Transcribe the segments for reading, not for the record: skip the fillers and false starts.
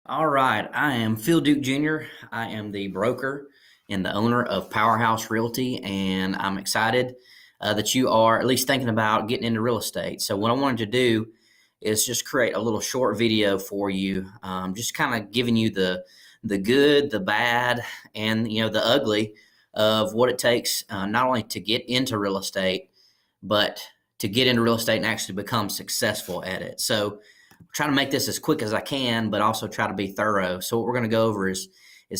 All right, I am Phil Duke Jr. I am the broker and the owner of Powerhouse Realty, and I'm excited that you are at least thinking about getting into real estate. So, what I wanted to do is just create a little short video for you, just kind of giving you the good, the bad, and the ugly of what it takes not only to get into real estate, but to get into real estate and actually become successful at it. So trying to make this as quick as I can, but also try to be thorough. So what we're going to go over is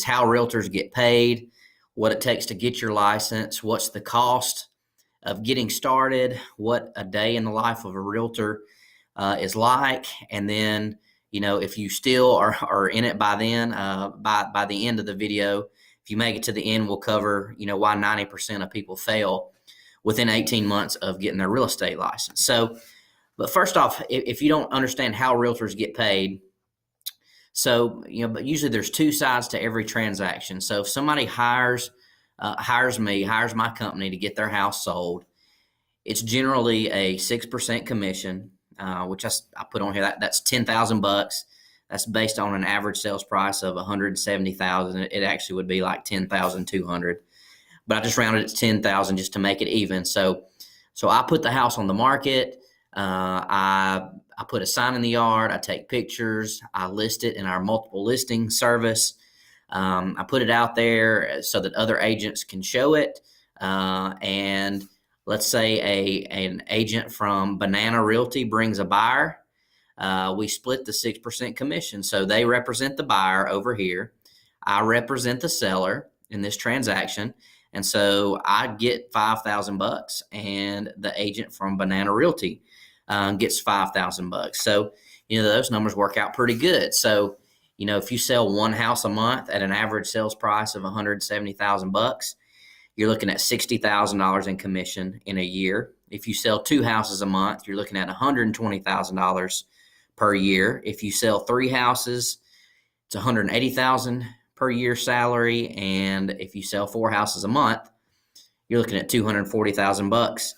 how realtors get paid, what it takes to get your license, what's the cost of getting started, what a day in the life of a realtor is like, and then if you still are in it by then, by the end of the video, if you make it to the end, we'll cover why 90% of people fail within 18 months of getting their real estate license. So but first off, if you don't understand how realtors get paid, but usually there's two sides to every transaction. So if somebody hires my company to get their house sold, it's generally a 6% commission, which I put on here. That's $10,000. That's based on an average sales price of $170,000. It actually would be like $10,200, but I just rounded it to $10,000 just to make it even. So I put the house on the market. I put a sign in the yard. I take pictures. I list it in our multiple listing service. I put it out there so that other agents can show it. And let's say an agent from Banana Realty brings a buyer. We split the 6% commission. So they represent the buyer over here. I represent the seller in this transaction. And so I get $5,000, and the agent from Banana Realty gets $5,000. So, those numbers work out pretty good. So, if you sell one house a month at an average sales price of $170,000, you're looking at $60,000 in commission in a year. If you sell two houses a month, you're looking at $120,000 per year. If you sell three houses, it's $180,000 per year salary. And if you sell four houses a month, you're looking at $240,000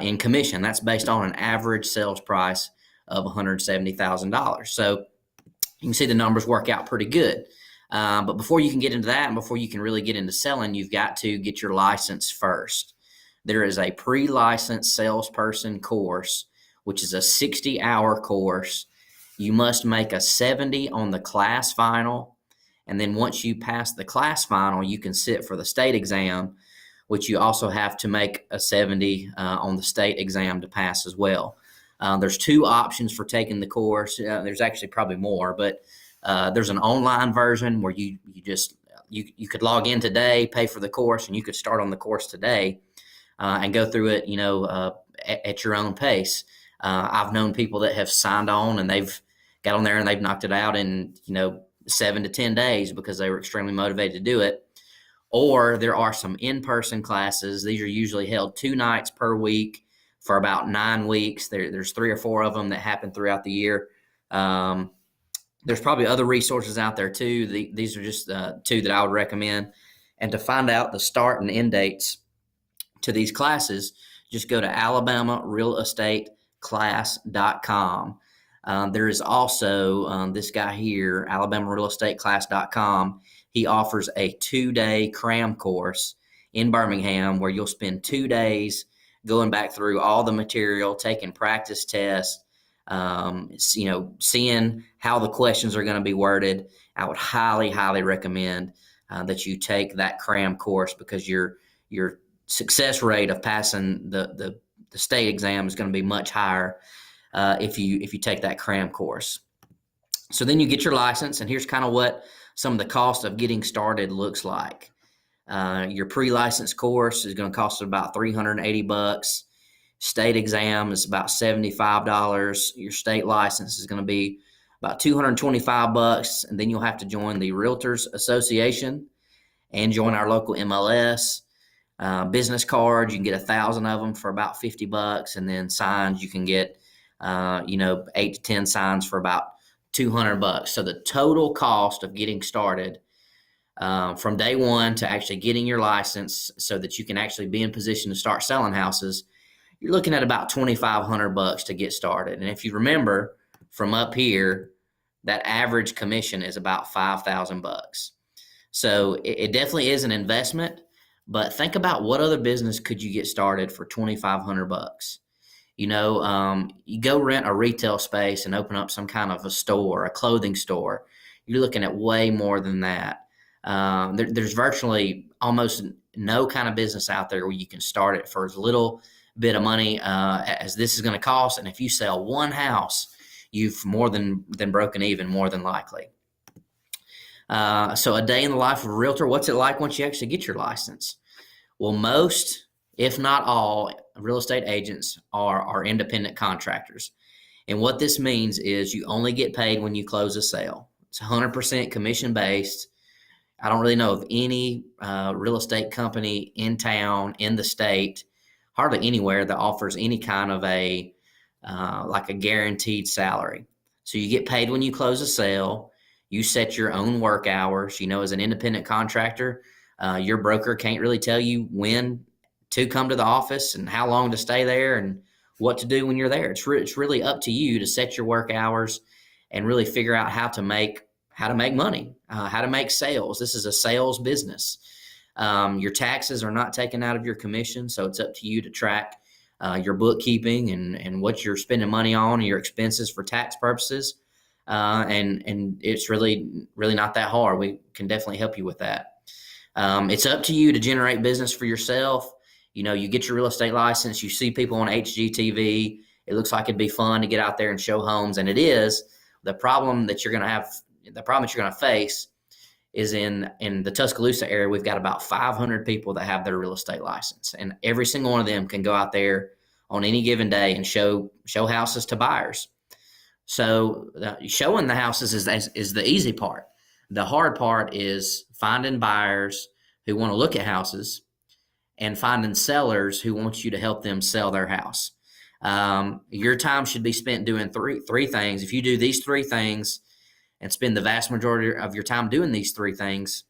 in commission. That's based on an average sales price of $170,000. So you can see the numbers work out pretty good. But before you can get into that and before you can really get into selling, you've got to get your license first. There is a pre-licensed salesperson course, which is a 60-hour course. You must make a 70 on the class final. And then once you pass the class final, you can sit for the state exam, which you also have to make a 70 on the state exam to pass as well. There's two options for taking the course. There's actually probably more, but there's an online version where you could log in today, pay for the course, and you could start on the course today and go through it, at your own pace. I've known people that have signed on and they've got on there and they've knocked it out in 7 to 10 days because they were extremely motivated to do it. Or there are some in-person classes. These are usually held 2 nights per week for about 9 weeks. There's 3 or 4 of them that happen throughout the year. There's probably other resources out there too. These are just 2 that I would recommend. And to find out the start and end dates to these classes, just go to alabamarealestateclass.com. There is also this guy here, alabamarealestateclass.com. He offers a 2-day cram course in Birmingham where you'll spend 2 days going back through all the material, taking practice tests, seeing how the questions are going to be worded. I would highly, highly recommend that you take that cram course because your success rate of passing the state exam is going to be much higher if you take that cram course. So then you get your license, and here's kind of what some of the cost of getting started looks like. Your pre-license course is going to cost about $380. State exam is about $75. Your state license is going to be about $225, and then you'll have to join the Realtors Association and join our local MLS. Business cards, you can get 1,000 of them for about $50, and then signs you can get 8 to 10 signs for about $200. So the total cost of getting started from day one to actually getting your license so that you can actually be in position to start selling houses, you're looking at about $2,500 to get started. And if you remember from up here, that average commission is about $5,000. So it definitely is an investment, but think about what other business could you get started for $2,500. You go rent a retail space and open up some kind of a store, a clothing store. You're looking at way more than that. There's virtually almost no kind of business out there where you can start it for as little bit of money as this is going to cost. And if you sell one house, you've more than broken even, more than likely. So a day in the life of a realtor, what's it like once you actually get your license? Well, most, if not all, real estate agents are independent contractors. And what this means is you only get paid when you close a sale. It's 100% commission based. I don't really know of any real estate company in town, in the state, hardly anywhere that offers any kind of like a guaranteed salary. So you get paid when you close a sale. You set your own work hours. As an independent contractor, your broker can't really tell you when to come to the office and how long to stay there and what to do when you're there. It's really up to you to set your work hours and really figure out how to make money, how to make sales. This is a sales business. Your taxes are not taken out of your commission, so it's up to you to track your bookkeeping and what you're spending money on and your expenses for tax purposes. And it's really not that hard. We can definitely help you with that. It's up to you to generate business for yourself. You get your real estate license, you see people on HGTV. It looks like it'd be fun to get out there and show homes, and it is. The problem that you're going to face is in the Tuscaloosa area, we've got about 500 people that have their real estate license, and every single one of them can go out there on any given day and show houses to buyers. So showing the houses is the easy part. The hard part is finding buyers who want to look at houses and finding sellers who want you to help them sell their house. Your time should be spent doing three things. If you do these three things and spend the vast majority of your time doing these three things,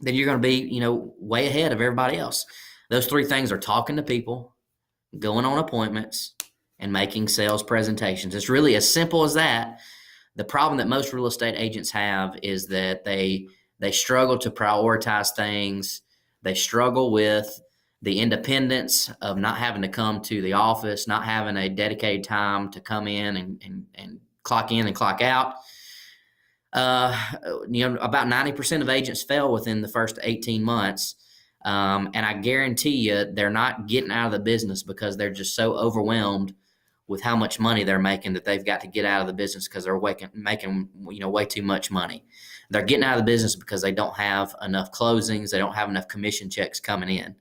then you're going to be, way ahead of everybody else. Those three things are talking to people, going on appointments, and making sales presentations. It's really as simple as that. The problem that most real estate agents have is that they struggle to prioritize things. They struggle with the independence of not having to come to the office, not having a dedicated time to come in and clock in and clock out. About 90% of agents fail within the first 18 months. And I guarantee you they're not getting out of the business because they're just so overwhelmed with how much money they're making that they've got to get out of the business because they're making way too much money. They're getting out of the business because they don't have enough closings. They don't have enough commission checks coming in.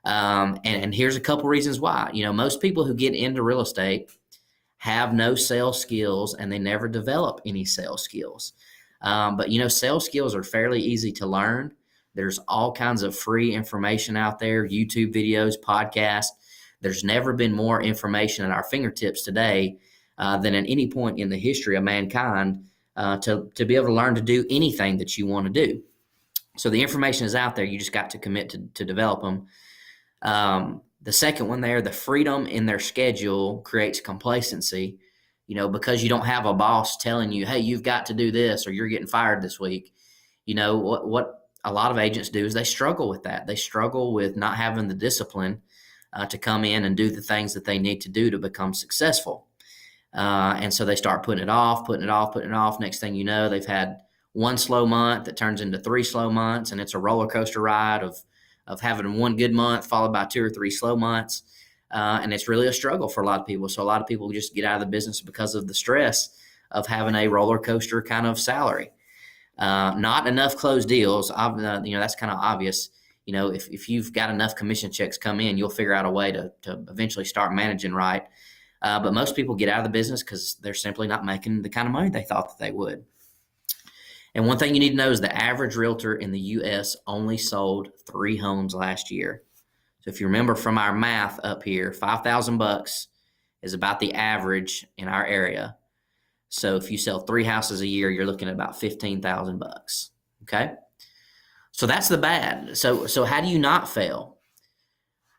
And here's a couple reasons why. Most people who get into real estate have no sales skills and they never develop any sales skills. But sales skills are fairly easy to learn. There's all kinds of free information out there, YouTube videos, podcasts. There's never been more information at our fingertips today than at any point in the history of mankind to be able to learn to do anything that you want to do. So the information is out there. You just got to commit to develop them. The second one there, the freedom in their schedule creates complacency, because you don't have a boss telling you, hey, you've got to do this or you're getting fired this week. What a lot of agents do is they struggle with that. They struggle with not having the discipline to come in and do the things that they need to do to become successful. And so they start putting it off. Next thing you know, they've had one slow month that turns into 3 slow months, and it's a roller coaster ride of having one good month followed by 2 or 3 slow months. And it's really a struggle for a lot of people. So a lot of people just get out of the business because of the stress of having a roller coaster kind of salary. Not enough closed deals. That's kind of obvious. If you've got enough commission checks come in, you'll figure out a way to eventually start managing right. But most people get out of the business because they're simply not making the kind of money they thought that they would. And one thing you need to know is the average realtor in the U.S. only sold 3 homes last year. So if you remember from our math up here, $5,000 is about the average in our area. So if you sell 3 houses a year, you're looking at about $15,000. Okay. So that's the bad. So how do you not fail?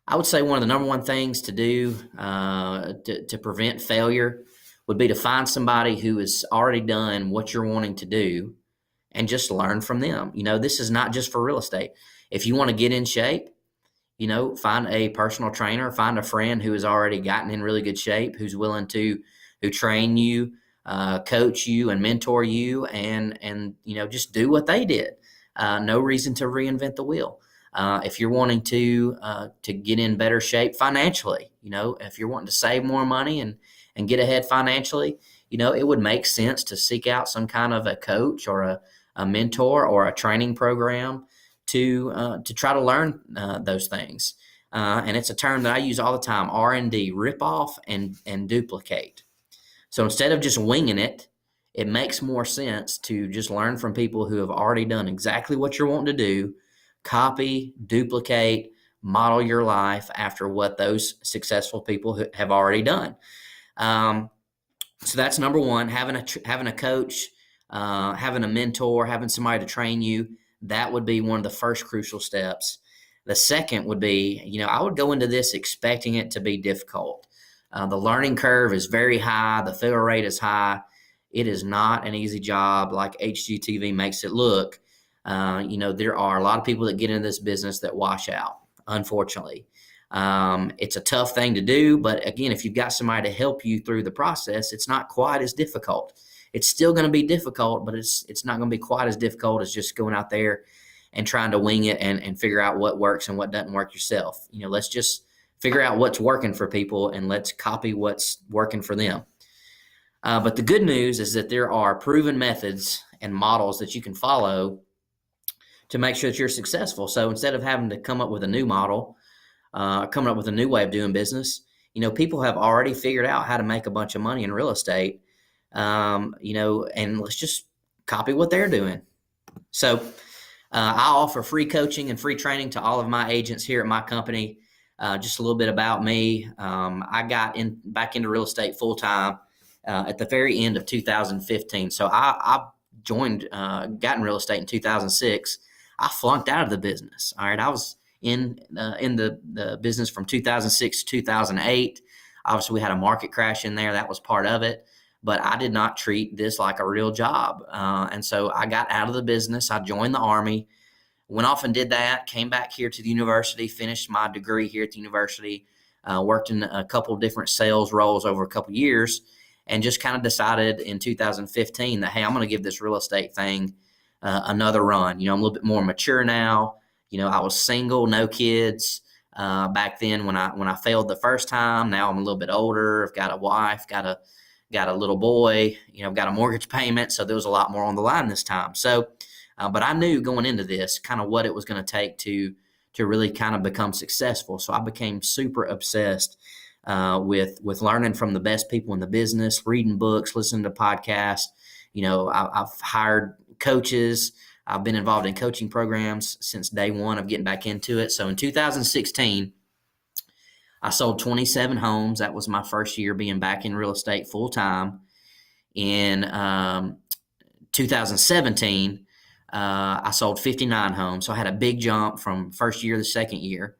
I would say one of the number one things to do to prevent failure would be to find somebody who has already done what you're wanting to do and just learn from them. This is not just for real estate. If you want to get in shape, find a personal trainer, find a friend who has already gotten in really good shape, who's willing to who train you, coach you, and mentor you, and just do what they did. No reason to reinvent the wheel. If you're wanting to get in better shape financially, if you're wanting to save more money and get ahead financially, it would make sense to seek out some kind of a coach or a mentor or a training program to try to learn those things. And it's a term that I use all the time: R&D, rip off and duplicate. So instead of just winging it, it makes more sense to just learn from people who have already done exactly what you're wanting to do, copy, duplicate, model your life after what those successful people have already done. So that's number one: having a coach, having a mentor, having somebody to train you. That would be one of the first crucial steps. The second would be, I would go into this expecting it to be difficult. The learning curve is very high. The failure rate is high. It is not an easy job like HGTV makes it look. There are a lot of people that get into this business that wash out, unfortunately. It's a tough thing to do, but again, if you've got somebody to help you through the process, it's not quite as difficult. It's still going to be difficult, but it's not going to be quite as difficult as just going out there and trying to wing it and figure out what works and what doesn't work yourself. Let's just figure out what's working for people and let's copy what's working for them. But the good news is that there are proven methods and models that you can follow to make sure that you're successful. So instead of having to come up with a new model, coming up with a new way of doing business, people have already figured out how to make a bunch of money in real estate, and let's just copy what they're doing. So I offer free coaching and free training to all of my agents here at my company. Just a little bit about me. I got back into real estate full time at the very end of 2015. So I got in real estate in 2006. I flunked out of the business. All right, I was in the business from 2006 to 2008. Obviously, we had a market crash in there. That was part of it. But I did not treat this like a real job. And so I got out of the business. I joined the Army, went off and did that, came back here to the university, finished my degree here at the university, worked in a couple different sales roles over a couple years, and just kind of decided in 2015 that, hey, I'm going to give this real estate thing another run. I'm a little bit more mature now. I was single, no kids back then when I failed the first time. Now I'm a little bit older. I've got a wife, got a little boy, I've got a mortgage payment. So there was a lot more on the line this time. So, but I knew going into this kind of what it was going to take to really kind of become successful. So I became super obsessed with learning from the best people in the business, reading books, listening to podcasts. I've hired coaches. I've been involved in coaching programs since day one of getting back into it. So in 2016, I sold 27 homes. That was my first year being back in real estate full time. In 2017, I sold 59 homes. So I had a big jump from first year to second year.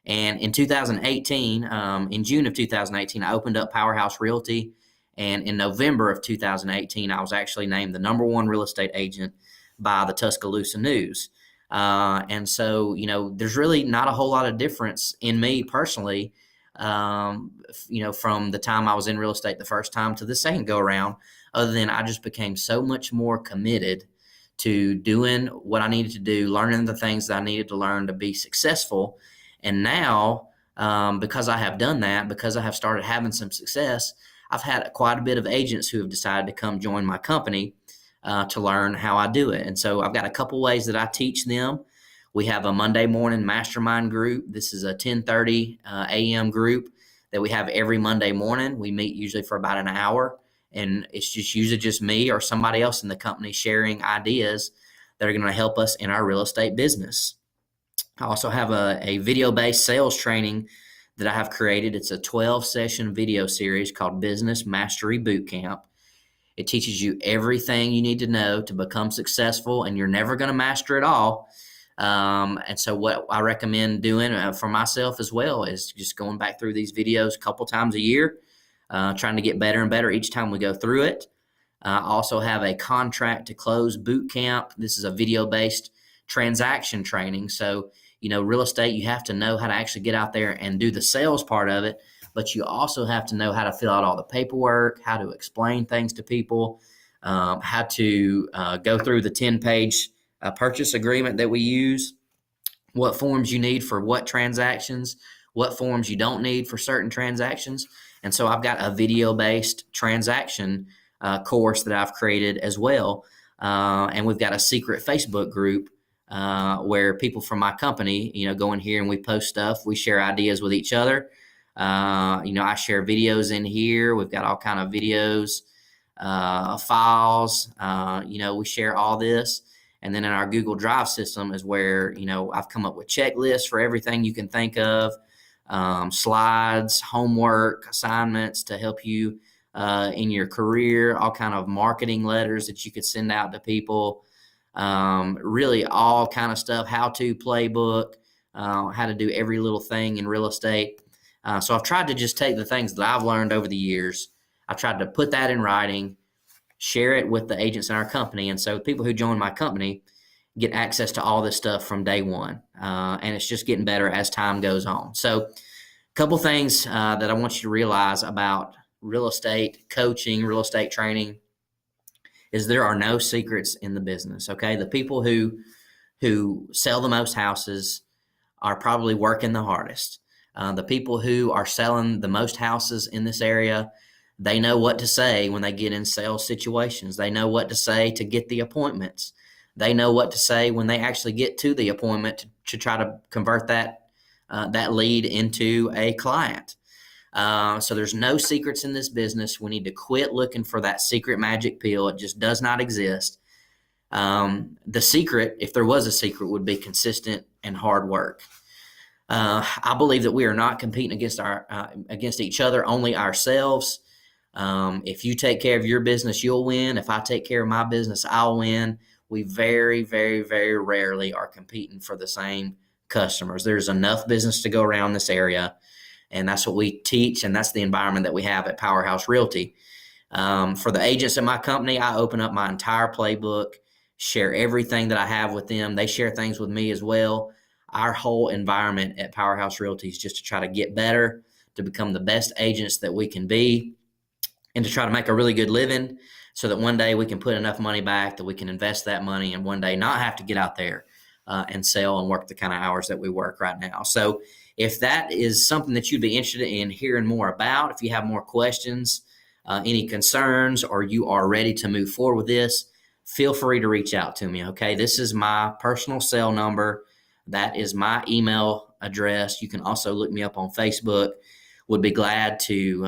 And in 2018, in June of 2018, I opened up Powerhouse Realty. And in November of 2018, I was actually named the #1 real estate agent by the Tuscaloosa News. And so, there's really not a whole lot of difference in me personally, from the time I was in real estate the first time to the second go around, other than I just became so much more committed to doing what I needed to do, learning the things that I needed to learn to be successful. And now, because I have done that, because I have started having some success, I've had quite a bit of agents who have decided to come join my company to learn how I do it. And so I've got a couple ways that I teach them. We have a Monday morning mastermind group. This is a 10:30 a.m. group that we have every Monday morning. We meet usually for about an hour, and it's usually just me or somebody else in the company sharing ideas that are going to help us in our real estate business. I also have a video-based sales training that I have created. It's a 12-session video series called Business Mastery Bootcamp. It teaches you everything you need to know to become successful, and you're never going to master it all. And so what I recommend doing for myself as well is just going back through these videos a couple times a year, trying to get better and better each time we go through it. I also have a contract to close boot camp. This is a video-based transaction training. So, real estate, you have to know how to actually get out there and do the sales part of it, but you also have to know how to fill out all the paperwork, how to explain things to people, how to go through the 10-page purchase agreement that we use, what forms you need for what transactions, what forms you don't need for certain transactions. And so I've got a video-based transaction course that I've created as well. And we've got a secret Facebook group where people from my company, go in here and we post stuff. We share ideas with each other. I share videos in here. We've got all kind of videos, files. We share all this. And then in our Google Drive system is where, I've come up with checklists for everything you can think of, slides, homework, assignments to help you in your career, all kind of marketing letters that you could send out to people, really all kind of stuff, how-to playbook, how to do every little thing in real estate. So I've tried to just take the things that I've learned over the years. I've tried to put that in writing, share it with the agents in our company. And so people who join my company get access to all this stuff from day one. And it's just getting better as time goes on. So a couple things that I want you to realize about real estate coaching, real estate training, is there are no secrets in the business. Okay. The people who sell the most houses are probably working the hardest. The people who are selling the most houses in this area, they know what to say when they get in sales situations. They know what to say to get the appointments. They know what to say when they actually get to the appointment to try to convert that lead into a client. So there's no secrets in this business. We need to quit looking for that secret magic pill. It just does not exist. The secret, if there was a secret, would be consistent and hard work. I believe that we are not competing against each other, only ourselves. If you take care of your business, you'll win. If I take care of my business, I'll win. We very, very, very rarely are competing for the same customers. There's enough business to go around this area, and that's what we teach, and that's the environment that we have at Powerhouse Realty. For the agents in my company, I open up my entire playbook, share everything that I have with them. They share things with me as well. Our whole environment at Powerhouse Realty is just to try to get better, to become the best agents that we can be, and to try to make a really good living so that one day we can put enough money back that we can invest that money and one day not have to get out there and sell and work the kind of hours that we work right now. So if that is something that you'd be interested in hearing more about, if you have more questions, any concerns, or you are ready to move forward with this, feel free to reach out to me, okay? This is my personal cell number. That is my email address. You can also look me up on Facebook. Would be glad to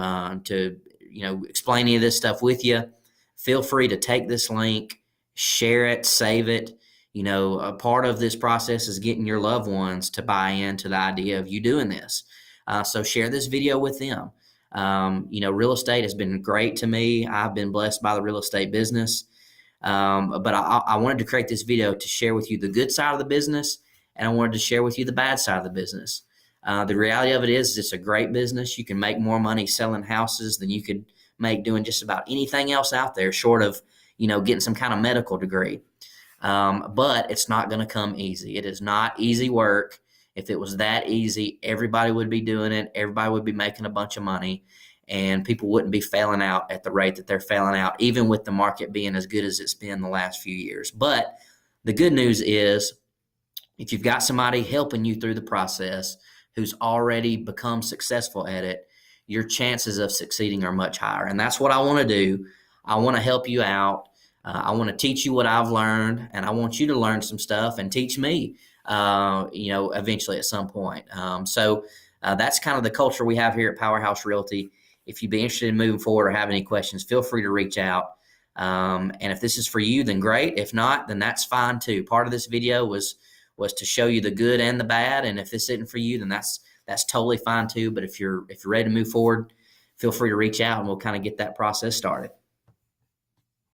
explain any of this stuff with you. Feel free to take this link, share it, save it. A part of this process is getting your loved ones to buy into the idea of you doing this. So share this video with them. Real estate has been great to me. I've been blessed by the real estate business. But I wanted to create this video to share with you the good side of the business, and I wanted to share with you the bad side of the business. The reality of it is it's a great business. You can make more money selling houses than you could make doing just about anything else out there, short of, getting some kind of medical degree. But it's not going to come easy. It is not easy work. If it was that easy, everybody would be doing it. Everybody would be making a bunch of money, and people wouldn't be failing out at the rate that they're failing out, even with the market being as good as it's been the last few years. But the good news is, if you've got somebody helping you through the process who's already become successful at it, your chances of succeeding are much higher. And that's what I want to do. I want to help you out. I want to teach you what I've learned, and I want you to learn some stuff and teach me, eventually at some point. So that's kind of the culture we have here at Powerhouse Realty. If you'd be interested in moving forward or have any questions, feel free to reach out. And if this is for you, then great. If not, then that's fine too. Part of this video was to show you the good and the bad. And if this isn't for you, then that's totally fine too. But if you're ready to move forward, feel free to reach out and we'll kind of get that process started.